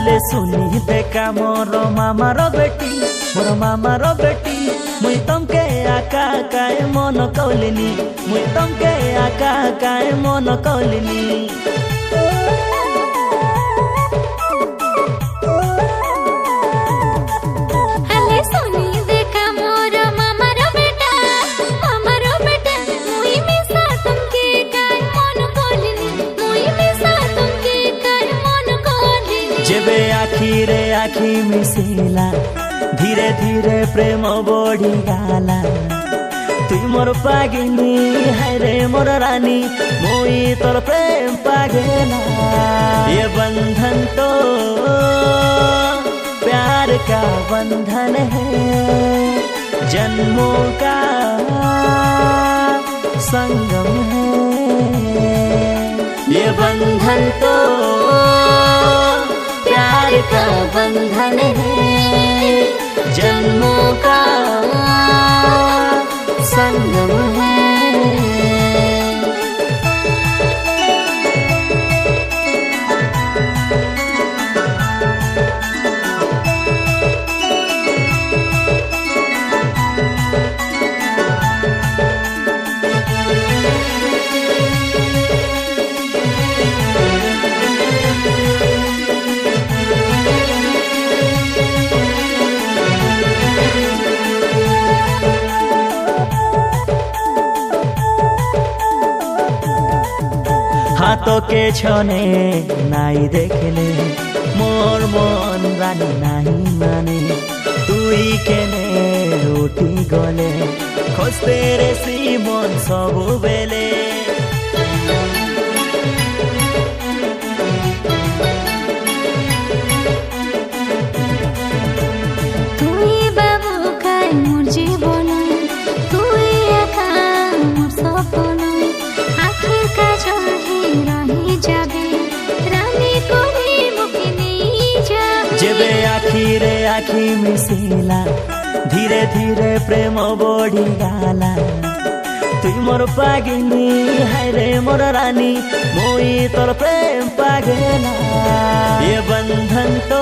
हेले सुनी देखा मोर मामार बेटी मुई तमके आका काय मन कौलिनी मुई तमके आका काय मन कौलिनी जेबे आखी मिसेला धीरे धीरे प्रेम बढ़ी गाला तुई मोर पागिनी हाय रे मोर रानी मुई तोर प्रेम पागेला ये बंधन तो प्यार का बंधन है जन्मों का संगम है ये बंधन तो प्यार का बंधन है जन्मों का संगम है। हाथों के छने नाई देखले मोर मन रानी नहीं माने तुई केने रोटी गले खोजते रे सी मन सब बेले तुई बाबू काय मोर जीवन तुई एका मोर सपन आखिर का रही जाबे रानी कोनी मुके नहीं जाबे जेबे आखी मिसेला धीरे धीरे प्रेम बढ़ी गाला तुई मोर पागिनी हाय रे मोर रानी मुई तोर प्रेम पागेला ये बंधन तो